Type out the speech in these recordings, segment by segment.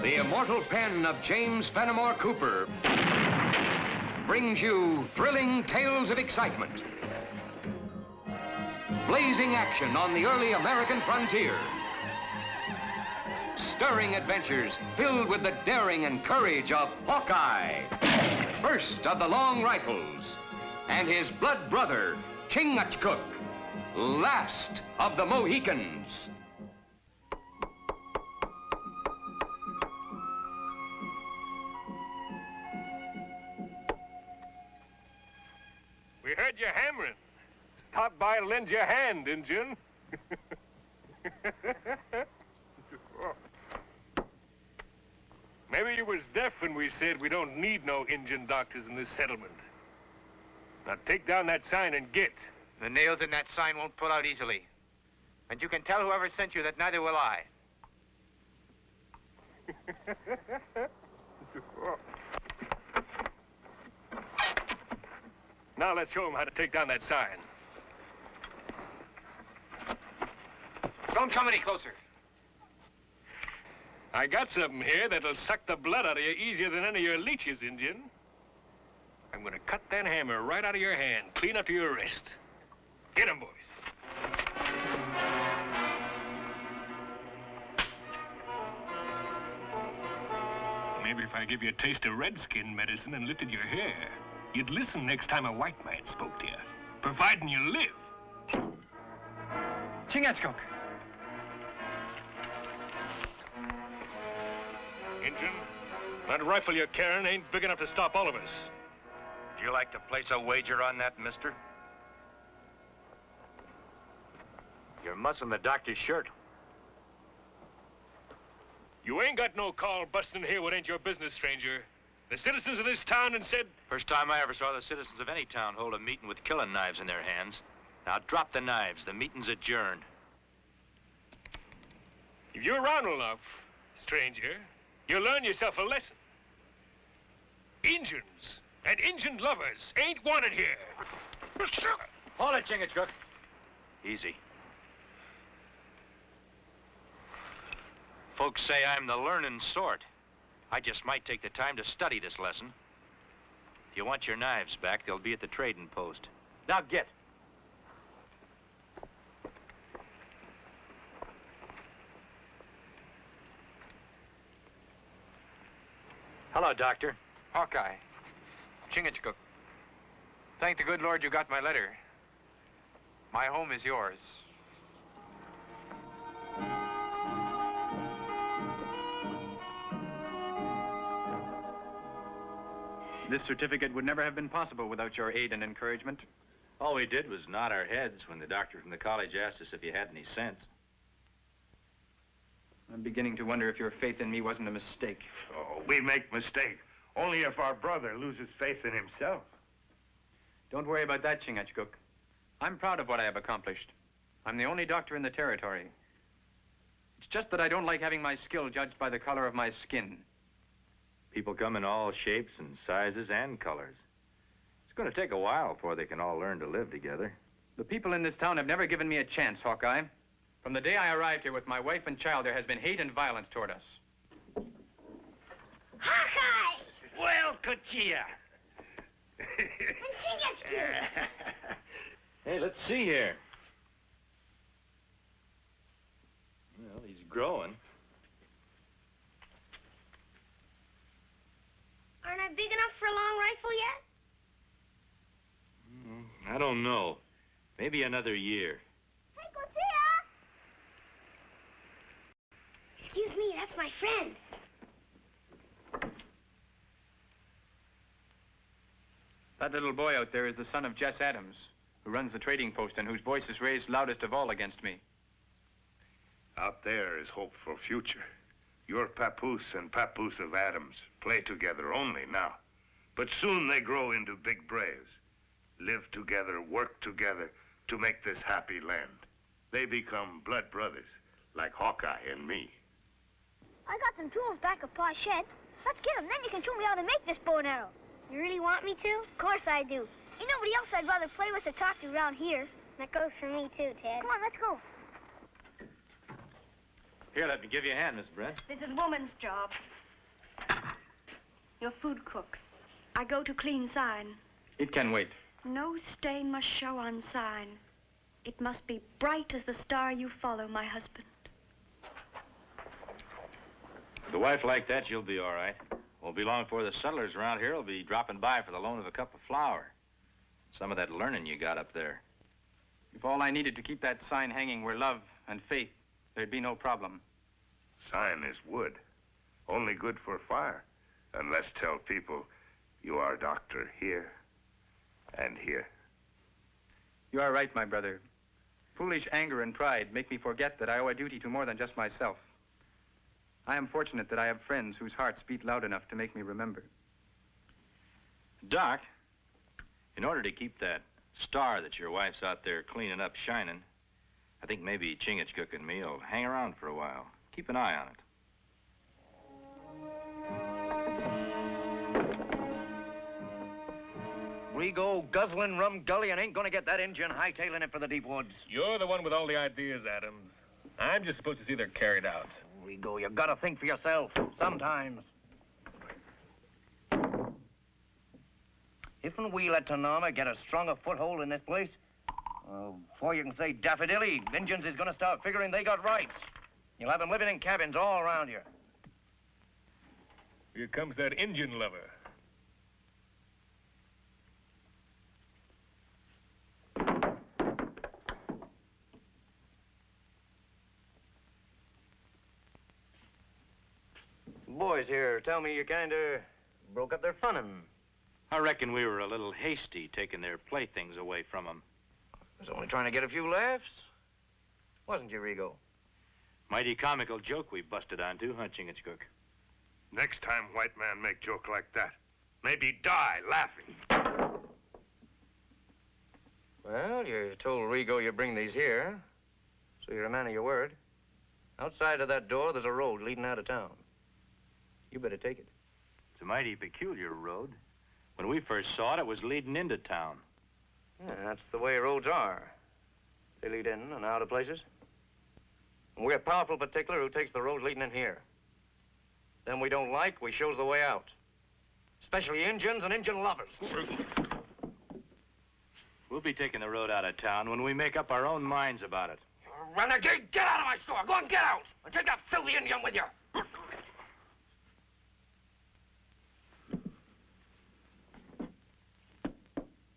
The immortal pen of James Fenimore Cooper brings you thrilling tales of excitement, blazing action on the early American frontier, stirring adventures filled with the daring and courage of Hawkeye, first of the long rifles, and his blood brother, Chingachgook, last of the Mohicans. We heard you hammering. Stop by to lend your hand, Injun. Maybe you was deaf when we said we don't need no Injun doctors in this settlement. Now take down that sign and get. The nails in that sign won't pull out easily. And you can tell whoever sent you that neither will I. Now let's show them how to take down that sign. Don't come any closer. I got something here that'll suck the blood out of you easier than any of your leeches, Injun. I'm gonna cut that hammer right out of your hand, clean up to your wrist. Get 'em, boys. Maybe if I give you a taste of redskin medicine and lifted your hair, you'd listen next time a white man spoke to you, providing you live. Chingachgook. Injun, that rifle you're carrying ain't big enough to stop all of us. Would you like to place a wager on that, mister? You're mussing the doctor's shirt. You ain't got no call busting here what ain't your business, stranger. The citizens of this town and said... First time I ever saw the citizens of any town hold a meeting with killing knives in their hands. Now drop the knives. The meeting's adjourned. If you're around enough, stranger, you'll learn yourself a lesson. Injuns and Injun lovers ain't wanted here. Hold it, Chingachgook. Easy. Folks say I'm the learning sort. I just might take the time to study this lesson. If you want your knives back, they'll be at the trading post. Now get. Hello, Doctor. Hawkeye. Chingachgook. Thank the good Lord you got my letter. My home is yours. This certificate would never have been possible without your aid and encouragement. All we did was nod our heads when the doctor from the college asked us if you had any sense. I'm beginning to wonder if your faith in me wasn't a mistake. Oh, we make mistake only if our brother loses faith in himself. Don't worry about that, Chingachgook. I'm proud of what I have accomplished. I'm the only doctor in the territory. It's just that I don't like having my skill judged by the color of my skin. People come in all shapes and sizes and colors. It's going to take a while before they can all learn to live together. The people in this town have never given me a chance, Hawkeye. From the day I arrived here with my wife and child, there has been hate and violence toward us. Hawkeye! Well, Cuchilla. And Chingachgook! Hey, let's see here. Well, he's growing. Aren't I big enough for a long rifle yet? I don't know. Maybe another year. Hey, Cuchilla! Excuse me, that's my friend. That little boy out there is the son of Jess Adams, who runs the trading post and whose voice is raised loudest of all against me. Out there is hope for future. Your papoose and papoose of Adams play together only now. But soon they grow into big braves. Live together, work together to make this happy land. They become blood brothers, like Hawkeye and me. I got some tools back at Pa's shed. Let's get them, then you can show me how to make this bow and arrow. You really want me to? Of course I do. Ain't nobody else I'd rather play with or talk to around here. That goes for me too, Ted. Come on, let's go. Here, let me give you a hand, Miss Brent. This is woman's job. Your food cooks. I go to clean sign. It can wait. No stain must show on sign. It must be bright as the star you follow, my husband. With a wife like that, you'll be all right. Won't be long before the settlers around here will be dropping by for the loan of a cup of flour. Some of that learning you got up there. If all I needed to keep that sign hanging were love and faith, there'd be no problem. Sign is wood. Only good for fire. And let's tell people you are doctor here and here. You are right, my brother. Foolish anger and pride make me forget that I owe a duty to more than just myself. I am fortunate that I have friends whose hearts beat loud enough to make me remember. Doc, in order to keep that star that your wife's out there cleaning up shining, I think maybe Chingachgook and me will hang around for a while. Keep an eye on it. Rigo, guzzling rum gully, and ain't gonna get that Indian hightailing it for the deep woods. You're the one with all the ideas, Adams. I'm just supposed to see they're carried out. Rigo, you gotta think for yourself, sometimes. If and we let Tanama get a stronger foothold in this place, before you can say daffodilly, Injuns is gonna start figuring they got rights. You'll have them living in cabins all around you. Here comes that Indian lover. Boys here tell me you kinda broke up their funnin'. I reckon we were a little hasty taking their playthings away from them. I was only trying to get a few laughs. Wasn't you, Rigo? Mighty comical joke we busted onto, huh, Chingachgook? Next time white man make joke like that, maybe die laughing. Well, you told Rigo you bring these here, so you're a man of your word. Outside of that door, there's a road leading out of town. You better take it. It's a mighty peculiar road. When we first saw it, it was leading into town. Yeah, that's the way roads are. They lead in and out of places. And we're powerful particular who takes the road leading in here. Them we don't like, we shows the way out. Especially Injuns and Injun lovers. We'll be taking the road out of town when we make up our own minds about it. You renegade, get out of my store. Go and get out. And take that filthy Indian with you.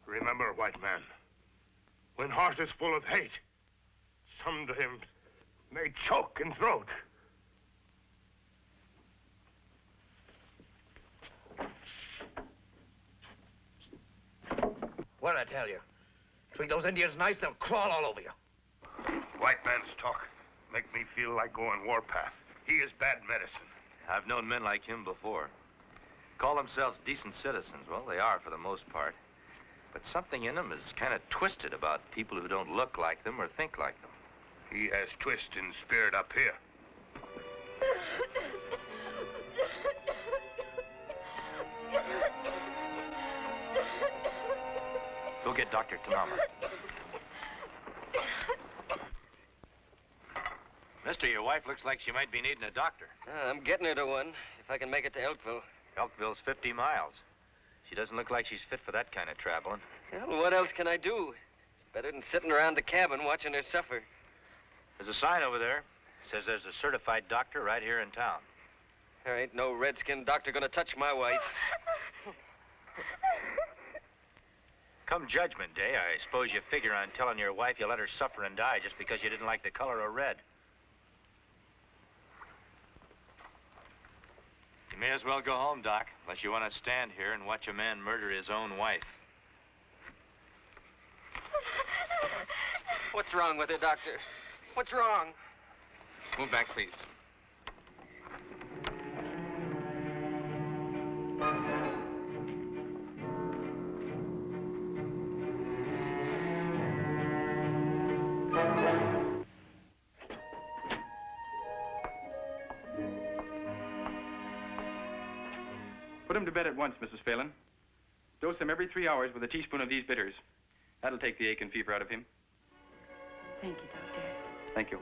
Remember, white man, when heart is full of hate, sometimes may choke in throat. What'd I tell you? Treat those Indians nice, they'll crawl all over you. White man's talk make me feel like going warpath. He is bad medicine. I've known men like him before. Call themselves decent citizens. Well, they are for the most part. But something in them is kind of twisted about people who don't look like them or think like them. He has twist in spirit up here. Go get Dr. Tanama. Mister, your wife looks like she might be needing a doctor. I'm getting her to one, if I can make it to Elkville. Elkville's 50 miles. She doesn't look like she's fit for that kind of traveling. Well, what else can I do? It's better than sitting around the cabin watching her suffer. There's a sign over there. Says there's a certified doctor right here in town. There ain't no redskin doctor gonna touch my wife. Come Judgment Day, I suppose you figure on telling your wife you let her suffer and die just because you didn't like the color of red. You may as well go home, Doc, unless you want to stand here and watch a man murder his own wife. What's wrong with her, Doctor? What's wrong? Move back, please. Put him to bed at once, Mrs. Phelan. Dose him every 3 hours with a teaspoon of these bitters. That'll take the ache and fever out of him. Thank you, Doctor. Thank you.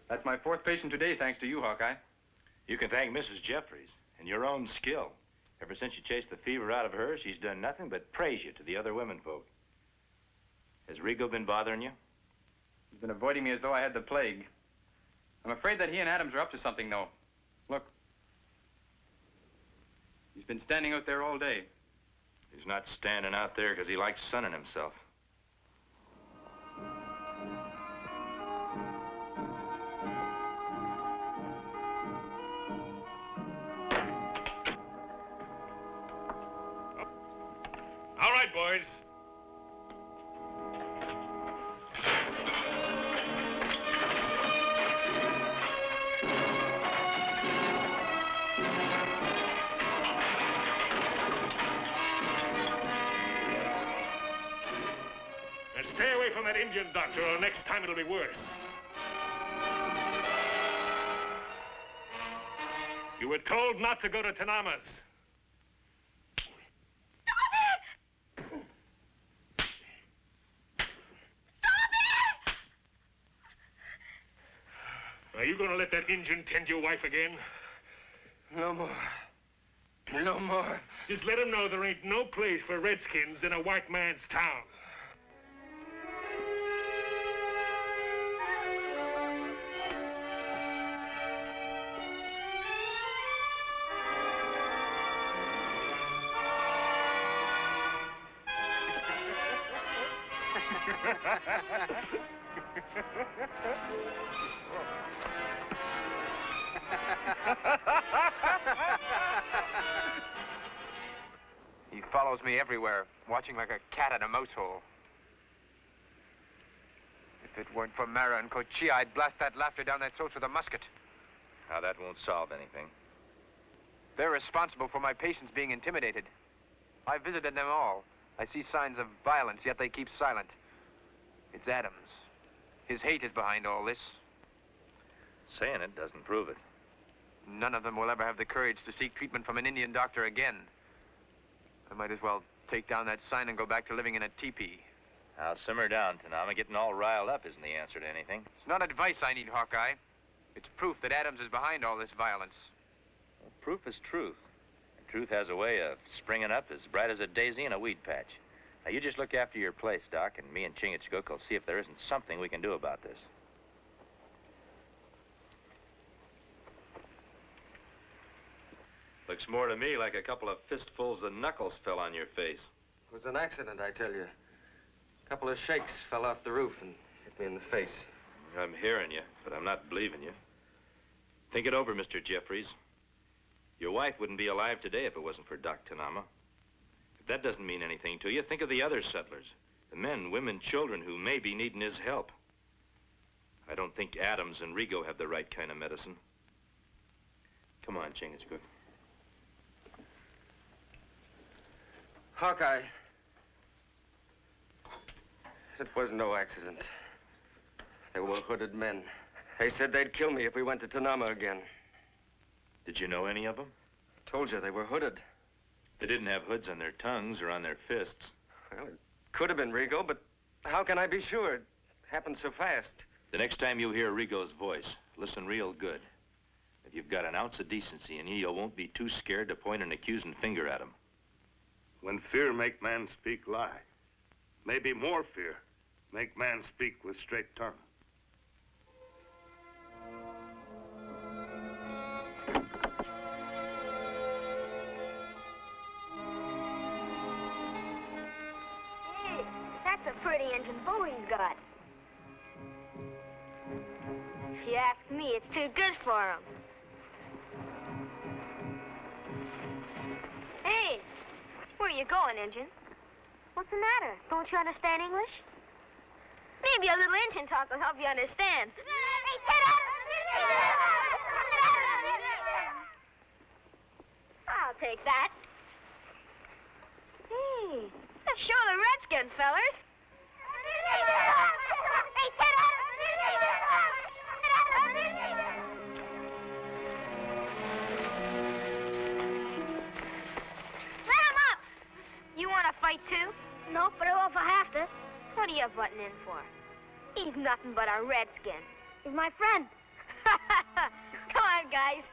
That's my 4th patient today, thanks to you, Hawkeye. You can thank Mrs. Jeffries and your own skill. Ever since you chased the fever out of her, she's done nothing but praise you to the other women folk. Has Rigo been bothering you? He's been avoiding me as though I had the plague. I'm afraid that he and Adams are up to something, though. Look. He's been standing out there all day. He's not standing out there because he likes sunning himself. All right, boys. Now stay away from that Indian doctor, or next time it'll be worse. You were told not to go to Tanama's. Are you going to let that Injun tend your wife again? No more. No more. Just let him know there ain't no place for redskins in a white man's town. He follows me everywhere, watching like a cat at a mouse hole. If it weren't for Mara and Cochilla, I'd blast that laughter down their throats with a musket. Now, that won't solve anything. They're responsible for my patients being intimidated. I visited them all. I see signs of violence, yet they keep silent. It's Adams. His hate is behind all this. Saying it doesn't prove it. None of them will ever have the courage to seek treatment from an Indian doctor again. I might as well take down that sign and go back to living in a teepee. Now, simmer down, Tanama. Getting all riled up isn't the answer to anything. It's not advice I need, Hawkeye. It's proof that Adams is behind all this violence. Well, proof is truth. And truth has a way of springing up as bright as a daisy in a weed patch. Now, you just look after your place, Doc, and me and Chingachgook will see if there isn't something we can do about this. Looks more to me like a couple of fistfuls of knuckles fell on your face. It was an accident, I tell you. A couple of shakes fell off the roof and hit me in the face. I'm hearing you, but I'm not believing you. Think it over, Mr. Jeffries. Your wife wouldn't be alive today if it wasn't for Doc Tanama. If that doesn't mean anything to you, think of the other settlers. The men, women, children who may be needing his help. I don't think Adams and Rigo have the right kind of medicine. Come on, Chingachgook. Hawkeye. It was no accident. They were hooded men. They said they'd kill me if we went to Tanama again. Did you know any of them? Told you they were hooded. They didn't have hoods on their tongues or on their fists. Well, it could have been Rigo, but how can I be sure? It happened so fast. The next time you hear Rigo's voice, listen real good. If you've got an ounce of decency in you, you won't be too scared to point an accusing finger at him. When fear make man speak lie, maybe more fear make man speak with straight tongue. Hey, that's a pretty engine bull he's got. If you ask me, it's too good for him. Hey, where are you going, Injun? What's the matter? Don't you understand English? Maybe a little Injun talk will help you understand. I'll take that. Hey, let's show the redskin, fellers. You want to fight too? No, but if I have to. What are you butting in for? He's nothing but a redskin. He's my friend. guys.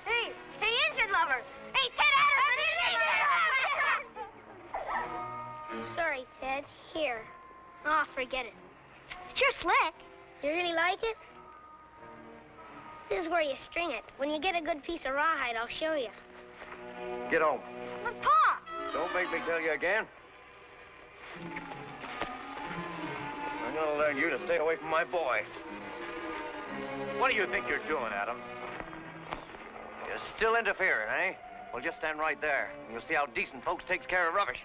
Hey, Injun lover. Hey, Ted Adams, an Injun lover. Sorry, Ted. Here. Oh, forget it. It's your slick. You really like it? This is where you string it. When you get a good piece of rawhide, I'll show you. Get home. But, Pa! Don't make me tell you again. I'm gonna learn you to stay away from my boy. What do you think you're doing, Adam? You're still interfering, eh? Well, just stand right there, and you'll see how decent folks takes care of rubbish.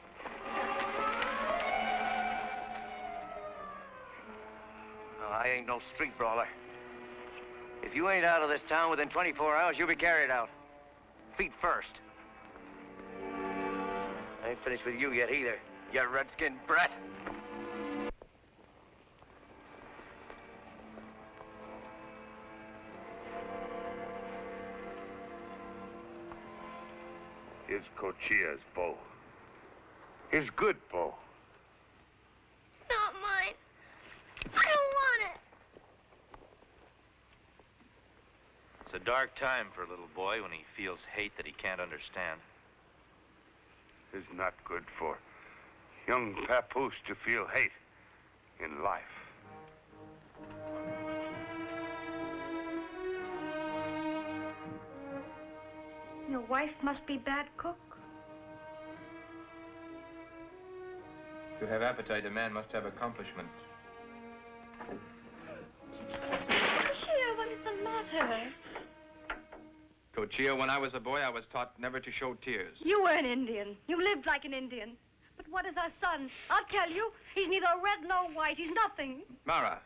No, I ain't no street brawler. If you ain't out of this town within 24 hours, you'll be carried out. Feet first. I ain't finished with you yet either, you red-skinned brat. Here's Cochia's bow. His good bow. It's not mine. I don't want it. It's a dark time for a little boy when he feels hate that he can't understand. It's not good for young papoose to feel hate in life. Your wife must be bad cook. To have appetite, a man must have accomplishment. Cochia, what is the matter? Cochia, when I was a boy, I was taught never to show tears. You were an Indian. You lived like an Indian. But what is our son? I'll tell you, he's neither red nor white. He's nothing. Mara.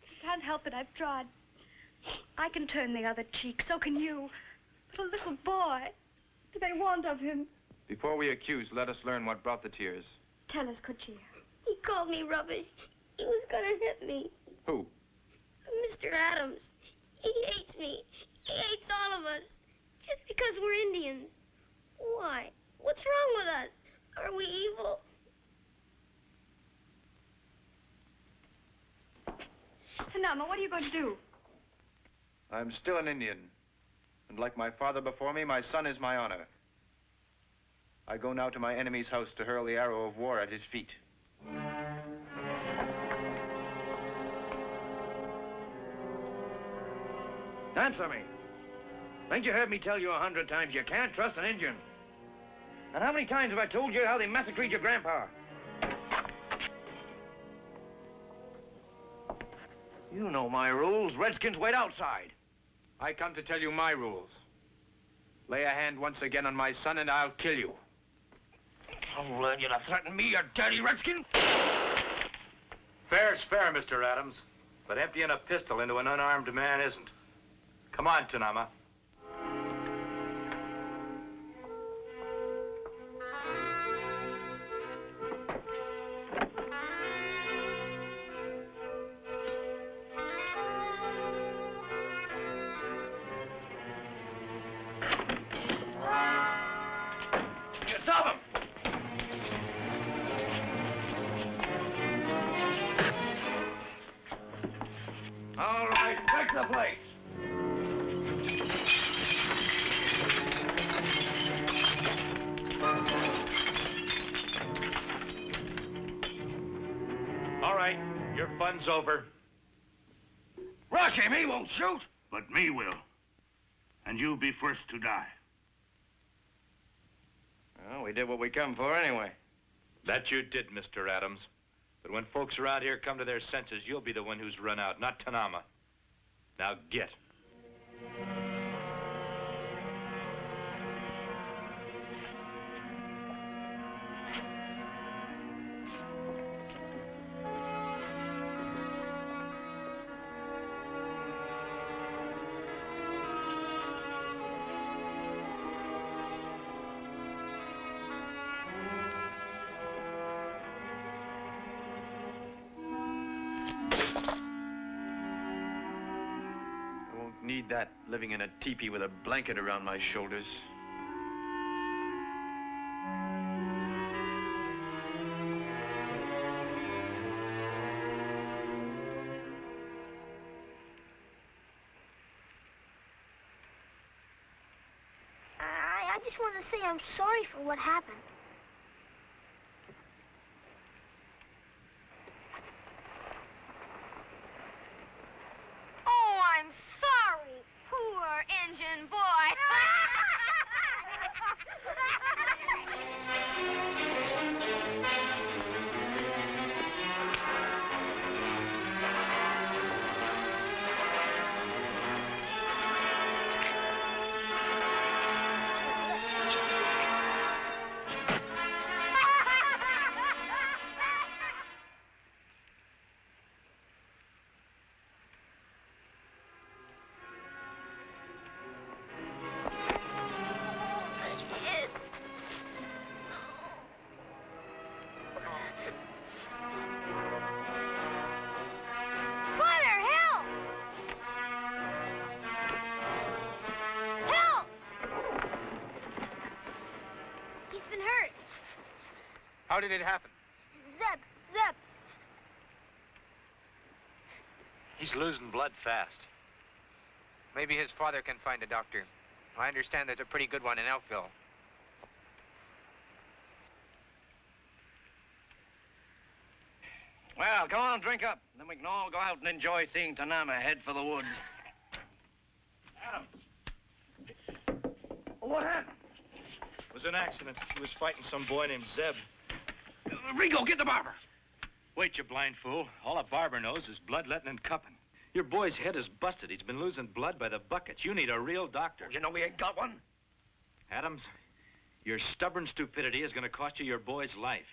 I can't help it. I've tried. I can turn the other cheek. So can you. But a little boy. What do they want of him? Before we accuse, let us learn what brought the tears. Tell us, Cochia. He called me rubbish. He was gonna hit me. Who? Mr. Adams. He hates me. He hates all of us. Just because we're Indians. Why? What's wrong with us? Are we evil? Tanama, what are you going to do? I'm still an Indian. And like my father before me, my son is my honor. I go now to my enemy's house to hurl the arrow of war at his feet. Answer me. Ain't you heard me tell you 100 times you can't trust an Indian? And how many times have I told you how they massacred your grandpa? You know my rules. Redskins wait outside. I come to tell you my rules. Lay a hand once again on my son and I'll kill you. I'll learn you to threaten me, you dirty redskin. Fair's fair, Mr. Adams. But emptying a pistol into an unarmed man isn't. Come on, Tanama. You stop him! All right, take the place. All right, your fun's over. Rush him, he won't shoot. But me will. And you'll be first to die. Well, we did what we come for anyway. That you did, Mr. Adams. But when folks around here come to their senses, you'll be the one who's run out, not Tanama. Now get. Need that living in a teepee with a blanket around my shoulders. I just want to say I'm sorry for what happened. Oh, I'm sorry, poor engine boy. How did it happen? Zeb. He's losing blood fast. Maybe his father can find a doctor. I understand there's a pretty good one in Elkville. Well, come on, drink up. Then we can all go out and enjoy seeing Tanama head for the woods. Adam. What happened? It was an accident. He was fighting some boy named Zeb. Rico, get the barber. Wait, you blind fool. All a barber knows is bloodletting and cupping. Your boy's head is busted. He's been losing blood by the buckets. You need a real doctor. You know we ain't got one. Adams, your stubborn stupidity is going to cost you your boy's life.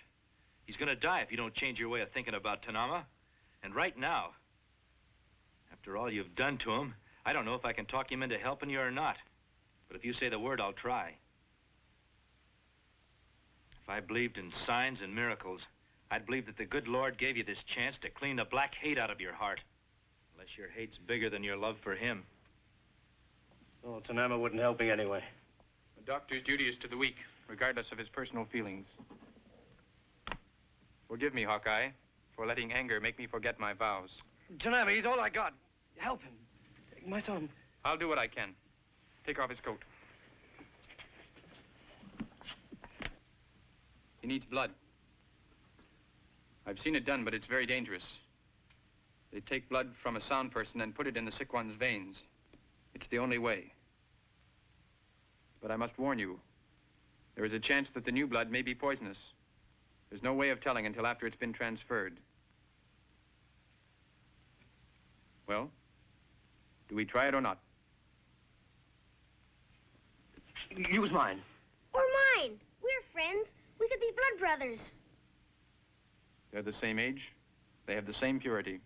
He's going to die if you don't change your way of thinking about Tanama. And right now, after all you've done to him, I don't know if I can talk him into helping you or not. But if you say the word, I'll try. If I believed in signs and miracles, I'd believe that the good Lord gave you this chance to clean the black hate out of your heart. Unless your hate's bigger than your love for him. Oh, Tanama wouldn't help me anyway. A doctor's duty is to the weak, regardless of his personal feelings. Forgive me, Hawkeye, for letting anger make me forget my vows. Tanama, he's all I got. Help him. My son. I'll do what I can. Take off his coat. He needs blood. I've seen it done, but it's very dangerous. They take blood from a sound person and put it in the sick one's veins. It's the only way. But I must warn you, there is a chance that the new blood may be poisonous. There's no way of telling until after it's been transferred. Well, do we try it or not? Use mine. Or mine. We're friends. We could be blood brothers. They're the same age. They have the same purity.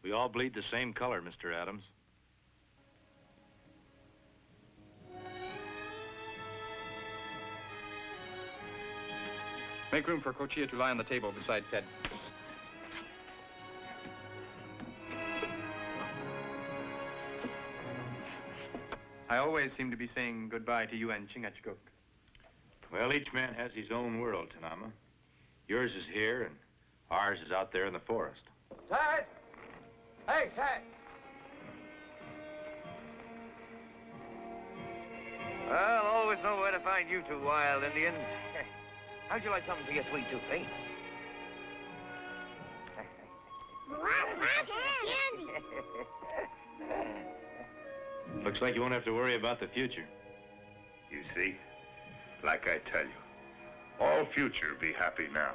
We all bleed the same color, Mr. Adams. Make room for Cochia to lie on the table beside Ted. I always seem to be saying goodbye to you and Chingachgook. Well, each man has his own world, Tanama. Yours is here, and ours is out there in the forest. Ted! Hey, Ted! I'll always know where to find you two wild Indians. How'd you like something for your sweet tooth, eh? Candy. Looks like you won't have to worry about the future. You see? Like I tell you, all future be happy now.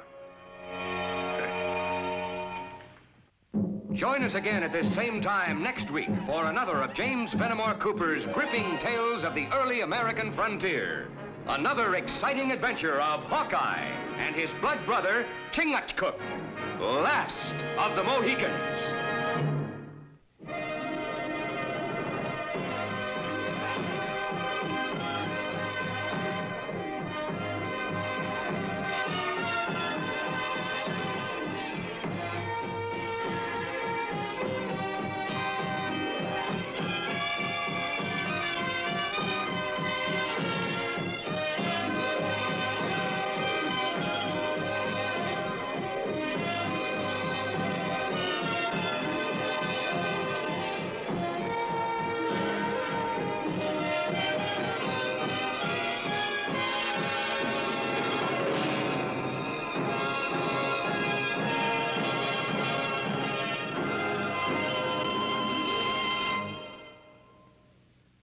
Join us again at this same time next week for another of James Fenimore Cooper's gripping tales of the early American frontier. Another exciting adventure of Hawkeye and his blood brother, Chingachgook, last of the Mohicans.